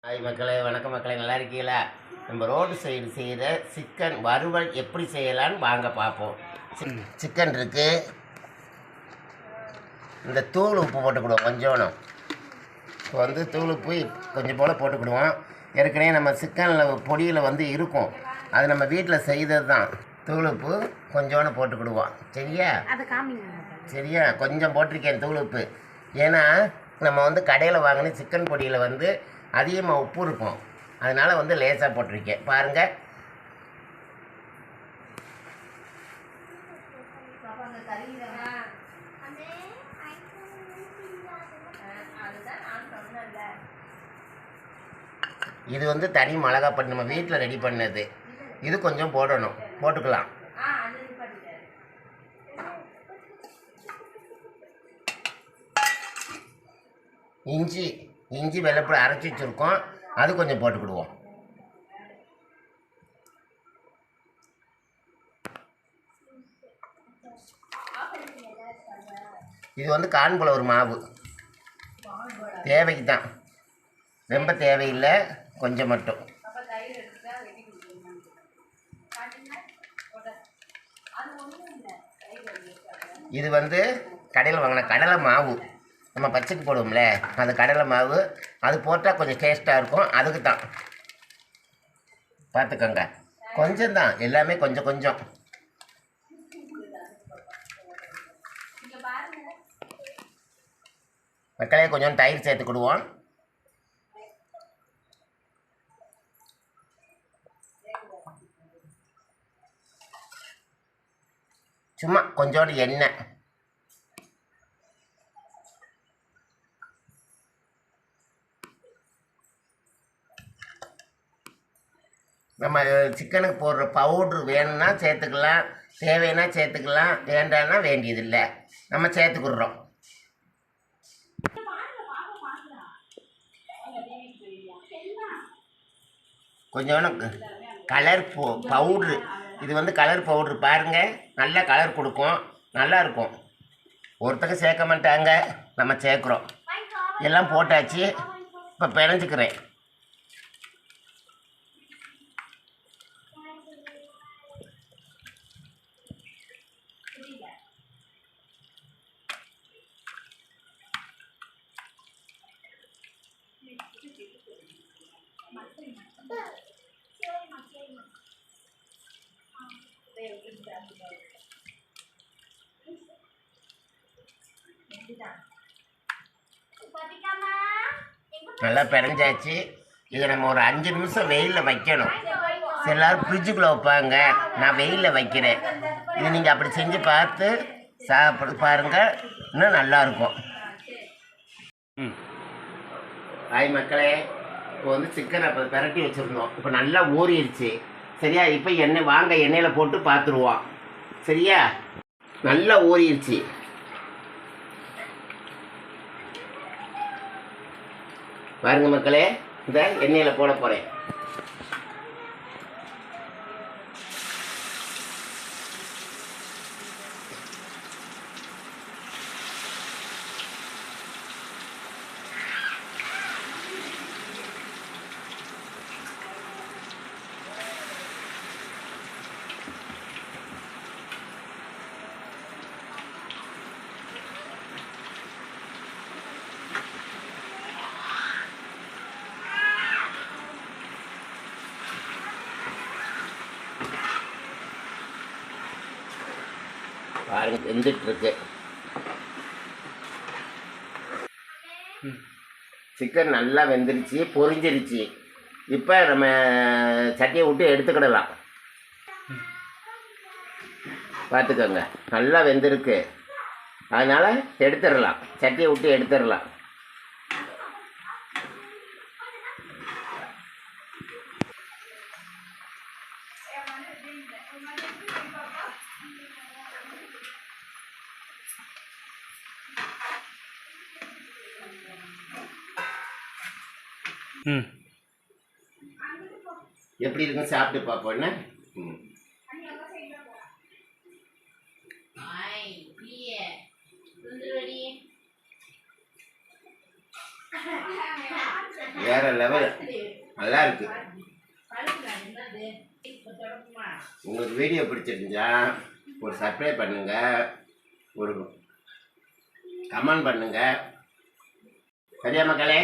Hi மக்களே, வணக்கம் மக்களே, நல்லா இருக்கீங்களா? நம்ம ரோடு சைடு செய்கிற சிக்கன் வறுவல் எப்படி செய்யலான்னு வாங்க பார்ப்போம். சிக்கன் இருக்குது, இந்த தூள் உப்பு போட்டுக்கிடுவோம் கொஞ்சோணும். இப்போ தூள் உப்பு கொஞ்சம் போல் போட்டுக்கிடுவோம். ஏற்கனவே நம்ம சிக்கனில் பொடியில் இருக்கும், அது நம்ம வீட்டில் செய்தது தான். தூள் உப்பு கொஞ்சோன்னு போட்டுக்கிடுவோம். சரியா? சரியா, கொஞ்சம் போட்டிருக்கேன் தூள் உப்பு. ஏன்னா நம்ம கடையில் வாங்கின சிக்கன் பொடியில் அதிகமாக உப்பு இருக்கும், அதனால் லேசாக போட்டிருக்கேன். பாருங்கள், இது தனி மிளகாப்பொடி நம்ம வீட்டில் ரெடி பண்ணது. இது கொஞ்சம் போடணும், போட்டுக்கலாம். இஞ்சி வெள்ளைப்பூடி அரைச்சி வச்சுருக்கோம், அது கொஞ்சம் போட்டுக்கிடுவோம். இது கார்ன்ஃப்ளவர் மாவு தேவைக்கு தான், ரொம்ப தேவையில்லை, கொஞ்சம் மட்டும். இது கடையில் வாங்கின கடலை மாவு, நம்ம பச்சைக்கு போடுவோம்ல, அந்த கடலை மாவு. அது போட்டால் கொஞ்சம் டேஸ்ட்டாக இருக்கும், அதுக்கு தான். பார்த்துக்கோங்க, கொஞ்சம் தான், எல்லாமே கொஞ்சம் கொஞ்சம். மக்களே, கொஞ்சம் தயிர் சேர்த்துக்கிடுவோம். சும்மா கொஞ்சோண்டு எண்ணெய். நம்ம சிக்கனுக்கு போடுற பவுட்ரு வேணும்னா சேர்த்துக்கலாம், தேவைன்னா சேர்த்துக்கலாம், வேண்டான்னா வேண்டியதில்லை, நம்ம சேர்த்துக்கிடுறோம். கொஞ்சோண்டு கலர் பவுட்ரு, இது கலர் பவுட்ரு பாருங்கள், நல்ல கலர் கொடுக்கும், நல்லாயிருக்கும். ஒருத்தங்க சேர்க்க மாட்டாங்க, நம்ம சேர்க்குறோம். எல்லாம் போட்டாச்சு, இப்போ பிணைஞ்சிக்கிறேன். நல்லா பிணைஞ்சாச்சு. இதை நம்ம ஒரு 5 நிமிஷம் வெயிலில் வைக்கணும். எல்லாரும் ஃப்ரிட்ஜுக்குள்ளே வைப்பாங்க, நான் வெயிலில் வைக்கிறேன். இது நீங்கள் அப்படி செஞ்சு பார்த்து சாப்பிட்டு பாருங்கள், இன்னும் நல்லாயிருக்கும். ஹாய் மக்களே, இப்போ சிக்கனை இப்போ பிரட்டி வச்சுருந்தோம், இப்போ நல்லா ஊறிடுச்சு. சரியா? இப்போ எண்ணெயில் போட்டு பார்த்துருவோம். சரியா? நல்லா ஊறிடுச்சு. பாருங்க மக்களே, இந்த எண்ணெயில் போட போகிறேன். பாருங்க, வெந்துட்டுருக்கு. சிக்கன் நல்லா வெந்துருச்சு, பொரிஞ்சிருச்சு. இப்போ நம்ம சட்டியை விட்டு எடுத்துக்கிடலாம். பார்த்துக்கோங்க, நல்லா வெந்திருக்கு, அதனால் எடுத்துடலாம், சட்டியை விட்டு எடுத்துடலாம். எப்படி இருக்குன்னு சாப்பிட்டு பார்ப்போம். என்ன வேற லெவல், நல்லா இருக்கு. உங்களுக்கு வீடியோ பிடிச்சிருந்தா ஒரு சப்ஸ்கிரைப் பண்ணுங்க, ஒரு கமெண்ட் பண்ணுங்க. சரியா மக்களே?